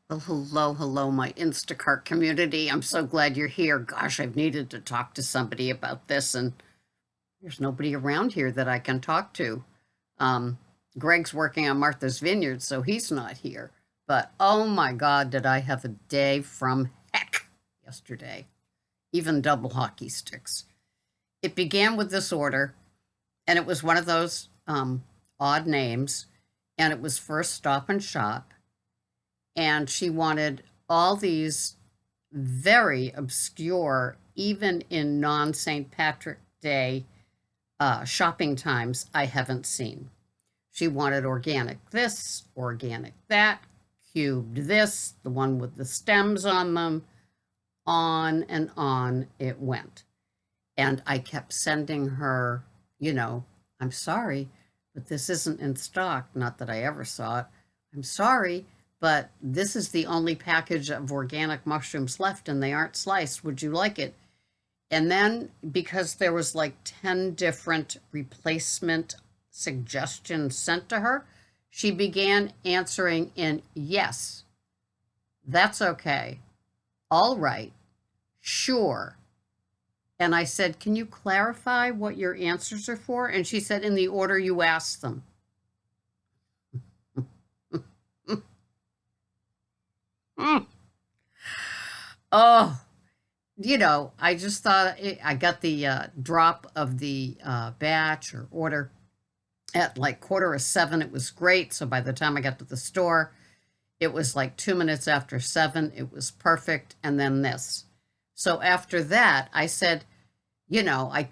Well, hello, my Instacart community. I'm so glad you're here. Gosh, I've needed to talk to somebody about this, and there's nobody around here that I can talk to. Um, Greg's working on Martha's Vineyard, so he's not here. But oh my God, did I have a day from heck yesterday? Even double hockey sticks. It began with this order, and it was one of those odd names, and it was first Stop and Shop, and she wanted all these very obscure, even in non St. Patrick Day shopping times, I haven't seen. She wanted organic this, organic that, cubed this, the one with the stems on them, on and on it went. And I kept sending her, I'm sorry, but this isn't in stock. Not that I ever saw it. I'm sorry, but this is the only package of organic mushrooms left and they aren't sliced. Would you like it? And then because there was like 10 different replacement suggestions sent to her, she began answering in yes, that's okay, all right, sure. And I said, can you clarify what your answers are for? And she said, in the order you asked them. Oh, I just thought I got the drop of the batch or order at like 6:45. It was great. So by the time I got to the store, it was like 2 minutes after 7. It was perfect. And then this. So after that, I said, I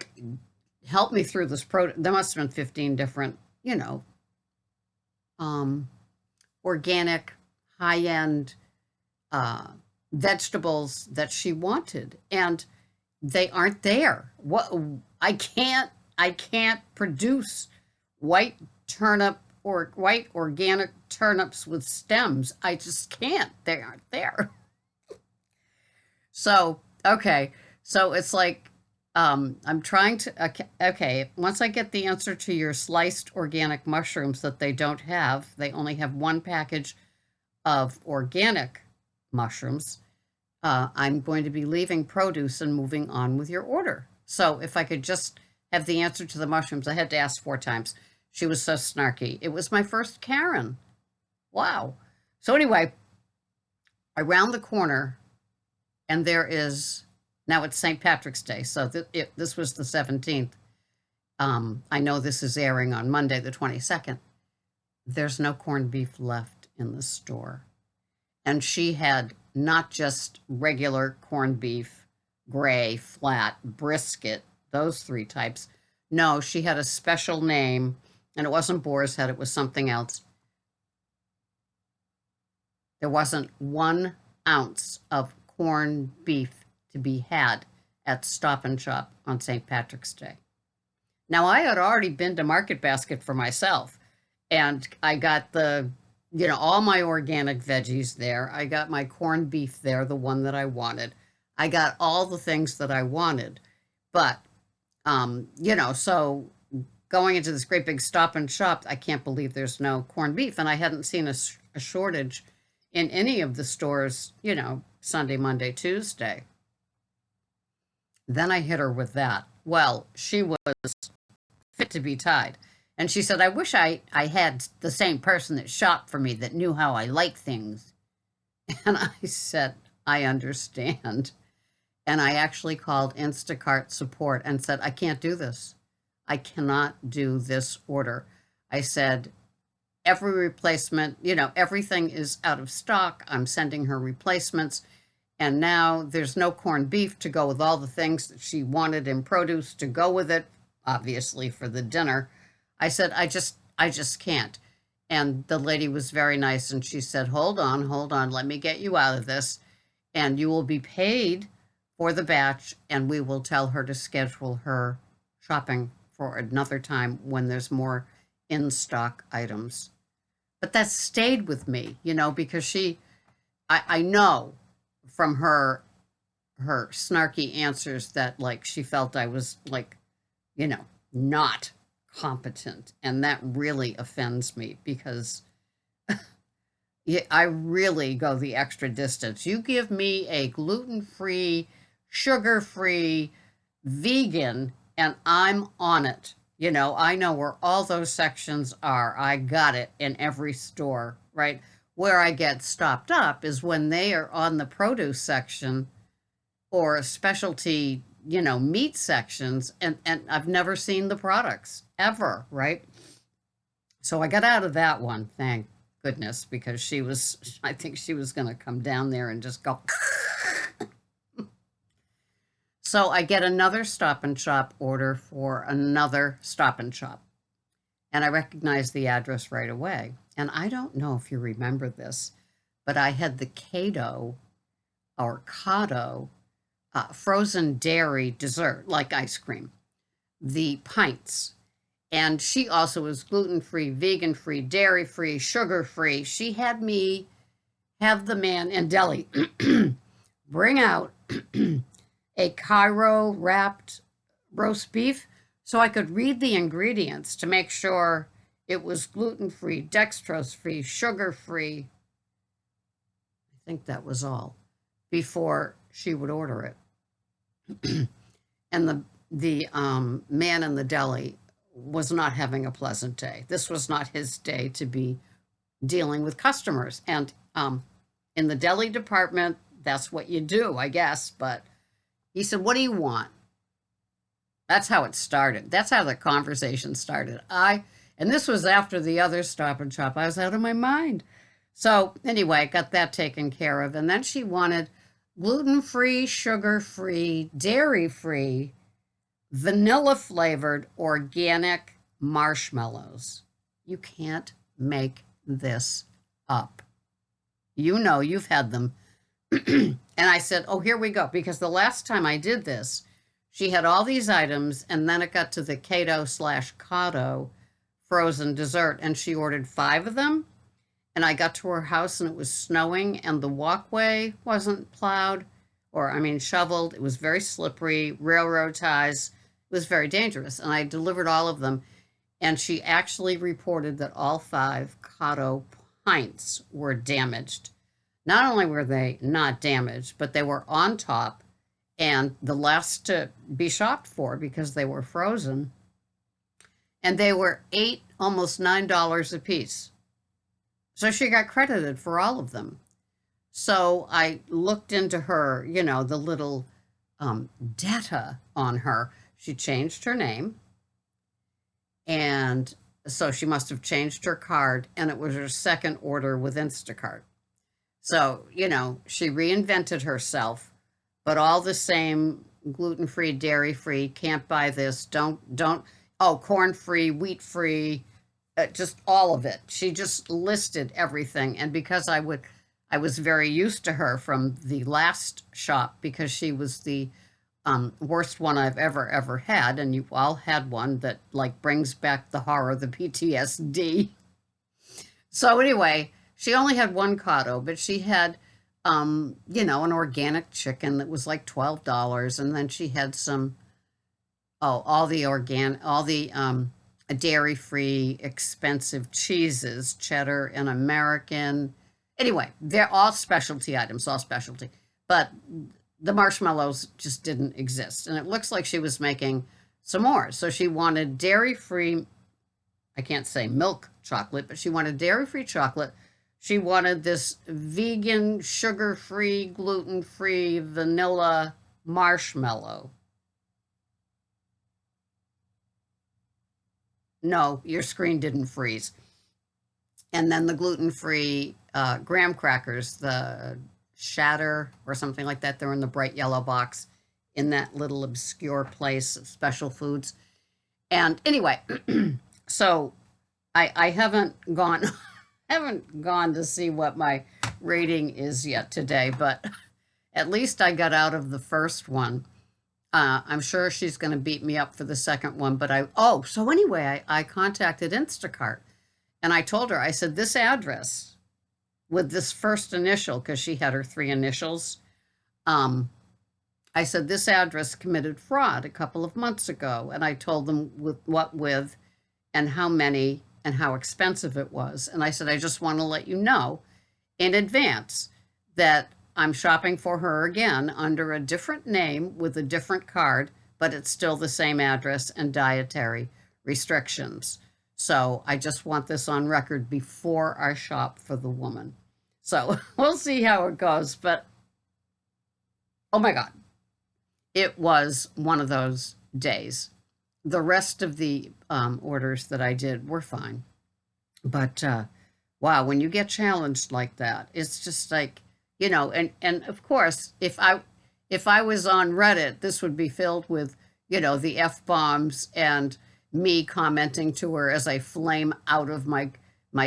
help me through this there must have been 15 different, organic, high-end vegetables that she wanted, and they aren't there. What I can't produce white turnip or white organic turnips with stems. I just can't. They aren't there. So, okay. So it's like I'm trying to okay, once I get the answer to your sliced organic mushrooms that they don't have, they only have one package of organic mushrooms. I'm going to be leaving produce and moving on with your order. So if I could just have the answer to the mushrooms, I had to ask 4 times. She was so snarky. It was my first Karen. Wow. So anyway, I round the corner, and there is now it's St. Patrick's Day. So this was the 17th. I know this is airing on Monday, the 22nd. There's no corned beef left in the store. And she had not just regular corned beef, gray, flat, brisket, those 3 types. No, she had a special name, and it wasn't boar's head, it was something else. There wasn't 1 ounce of corned beef to be had at Stop and Shop on St. Patrick's Day. Now, I had already been to Market Basket for myself, and I got all my organic veggies there. I got my corned beef there, the one that I wanted. I got all the things that I wanted. But, so going into this great big Stop and Shop, I can't believe there's no corned beef. And I hadn't seen a shortage in any of the stores, Sunday, Monday, Tuesday. Then I hit her with that. Well, she was fit to be tied. And she said, I wish I had the same person that shopped for me that knew how I like things. And I said, I understand. And I actually called Instacart support and said, I can't do this. I cannot do this order. I said, every replacement, everything is out of stock. I'm sending her replacements. And now there's no corned beef to go with all the things that she wanted in produce to go with it, obviously for the dinner. I said, I just can't. And the lady was very nice, and she said, hold on, let me get you out of this, and you will be paid for the batch, and we will tell her to schedule her shopping for another time when there's more in-stock items. But that stayed with me, because I know from her snarky answers that, like, she felt I was, like, not competent. And that really offends me because Yeah, I really go the extra distance. You give me a gluten-free, sugar-free, vegan, and I'm on it. I know where all those sections are. I got it in every store, right? Where I get stopped up is when they are on the produce section or specialty, meat sections, and I've never seen the products ever, right? So I got out of that one, thank goodness, because I think she was going to come down there and just go. So I get another Stop and Shop order for another Stop and Shop. And I recognize the address right away. And I don't know if you remember this, but I had the Cato or Cado frozen dairy dessert, like ice cream, the pints. And she also was gluten-free, vegan-free, dairy-free, sugar-free. She had me have the man in deli bring out a Cairo wrapped roast beef so I could read the ingredients to make sure it was gluten-free, dextrose-free, sugar-free. I think that was all before she would order it. And the man in the deli was not having a pleasant day. This was not his day to be dealing with customers. And in the deli department, that's what you do, I guess. But he said, "What do you want?" That's how it started. That's how the conversation started. And this was after the other Stop and Shop. I was out of my mind. So anyway, I got that taken care of. And then she wanted gluten-free, sugar-free, dairy-free, vanilla flavored organic marshmallows. You can't make this up. You've had them. And I said, "Oh, here we go." Because the last time I did this, she had all these items, and then it got to the Cato/Cado frozen dessert, and she ordered 5 of them. And I got to her house, and it was snowing, and the walkway wasn't plowed, shoveled. It was very slippery, railroad ties. It was very dangerous. And I delivered all of them. And she actually reported that all 5 Cado pints were damaged. Not only were they not damaged, but they were on top and the last to be shopped for because they were frozen. And they were $8, almost $9 a piece. So she got credited for all of them. So I looked into her, the little data on her. She changed her name. And so she must have changed her card, and it was her second order with Instacart. So, she reinvented herself, but all the same, gluten-free, dairy-free, can't buy this, corn-free, wheat-free, just all of it. She just listed everything. And because I was very used to her from the last shop because she was the worst one I've ever had. And you all had one that brings back the horror, the PTSD. So anyway, she only had one Cado, but she had, an organic chicken that was like $12. And then she had some, all the dairy-free, expensive cheeses, cheddar and American. Anyway, they're all specialty items, all specialty. But the marshmallows just didn't exist. And it looks like she was making some more. So she wanted dairy-free, I can't say milk chocolate, but she wanted dairy-free chocolate. She wanted this vegan, sugar-free, gluten-free, vanilla marshmallow. No, your screen didn't freeze. And then the gluten-free graham crackers, the Shatter or something like that. They're in the bright yellow box in that little obscure place of special foods. And anyway, so I haven't gone haven't gone to see what my rating is yet today, but at least I got out of the first one. I'm sure she's going to beat me up for the second one, but so anyway, I contacted Instacart and I told her, I said, this address with this first initial, because she had her 3 initials, I said, this address committed fraud a couple of months ago. And I told them with, and how many, and how expensive it was. And I said, I just want to let you know in advance that I'm shopping for her again under a different name with a different card, but it's still the same address and dietary restrictions. So I just want this on record before I shop for the woman. So we'll see how it goes. But oh my God, it was one of those days. The rest of the orders that I did were fine. But wow, when you get challenged like that, it's just like, and of course, if I was on Reddit, this would be filled with, the F bombs and me commenting to her as I flame out of my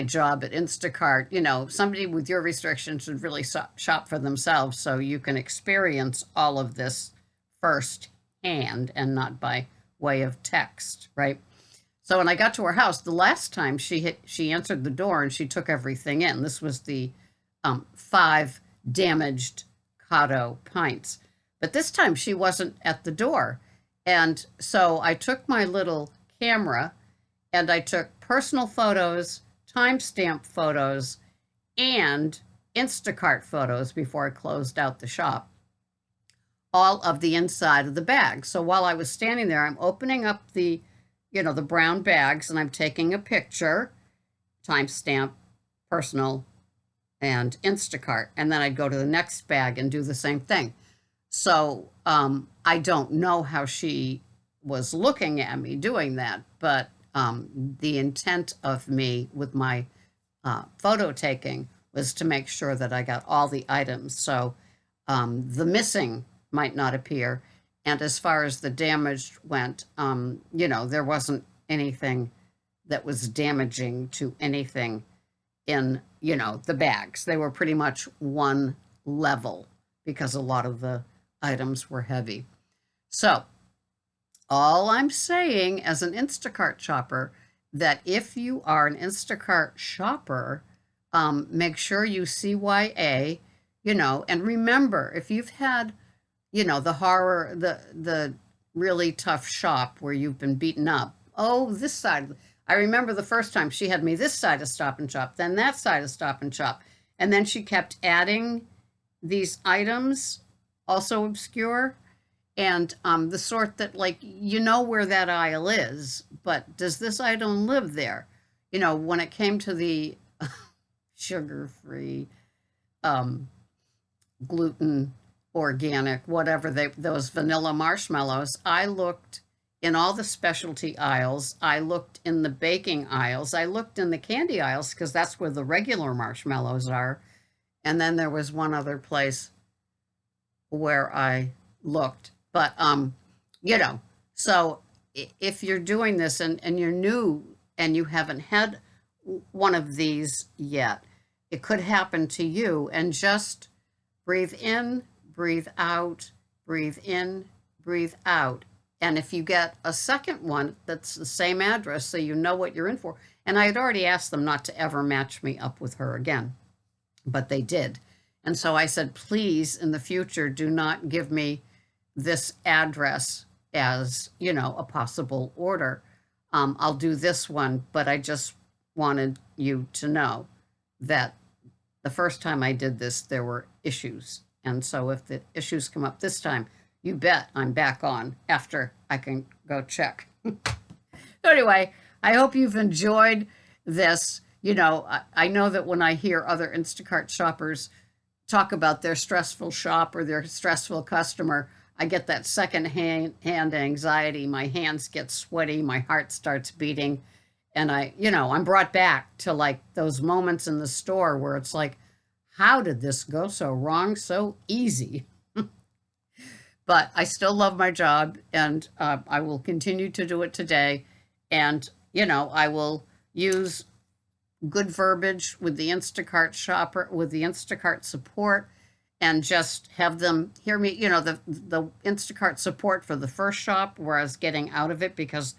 job at Instacart. Somebody with your restrictions should really shop for themselves so you can experience all of this firsthand and not by way of text, right? So when I got to her house, the last time she answered the door and she took everything in. This was the 5 damaged Cotto pints. But this time she wasn't at the door. And so I took my little camera and I took personal photos, timestamp photos, and Instacart photos before I closed out the shop, all of the inside of the bag. So while I was standing there, I'm opening up the brown bags and I'm taking a picture, timestamp, personal, and Instacart. And then I'd go to the next bag and do the same thing. So I don't know how she was looking at me doing that, but the intent of me with my photo taking was to make sure that I got all the items. So the missing might not appear. And as far as the damage went, there wasn't anything that was damaging to anything in, the bags. They were pretty much one level because a lot of the items were heavy. So all I'm saying as an Instacart shopper, that if you are an Instacart shopper, make sure you CYA, and remember, if you've had, the horror, the really tough shop where you've been beaten up. Oh, this side. I remember the first time she had me this side of Stop and Shop, then that side of Stop and Shop. And then she kept adding these items, also obscure, and the sort that, like, where that aisle is, but does this item live there? When it came to the sugar-free, gluten, organic, whatever those vanilla marshmallows, I looked in all the specialty aisles. I looked in the baking aisles. I looked in the candy aisles because that's where the regular marshmallows are. And then there was one other place where I looked. But, so if you're doing this and you're new and you haven't had one of these yet, it could happen to you. And just breathe in, breathe out, breathe in, breathe out. And if you get a second one that's the same address, so you know what you're in for. And I had already asked them not to ever match me up with her again, but they did. And so I said, please, in the future, do not give me this address as, a possible order. I'll do this one, but I just wanted you to know that the first time I did this, there were issues. And so if the issues come up this time, you bet I'm back on after I can go check. Anyway, I hope you've enjoyed this. I know that when I hear other Instacart shoppers talk about their stressful shop or their stressful customer, I get that second-hand anxiety. My hands get sweaty. My heart starts beating. And I'm brought back to like those moments in the store where it's like, how did this go so wrong so easy? But I still love my job, and I will continue to do it today. And, I will use good verbiage with the Instacart shopper, with the Instacart support, and just have them hear me, the Instacart support for the first shop where I was getting out of it because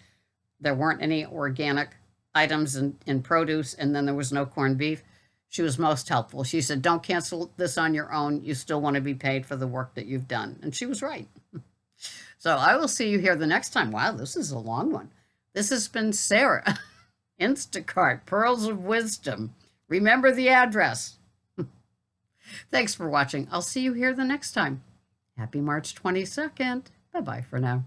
there weren't any organic items in produce, and then there was no corned beef. She was most helpful. She said, don't cancel this on your own. You still want to be paid for the work that you've done. And she was right. So I will see you here the next time. Wow, this is a long one. This has been Sarah, Instacart, Pearls of Wisdom. Remember the address. Thanks for watching. I'll see you here the next time. Happy March 22nd. Bye-bye for now.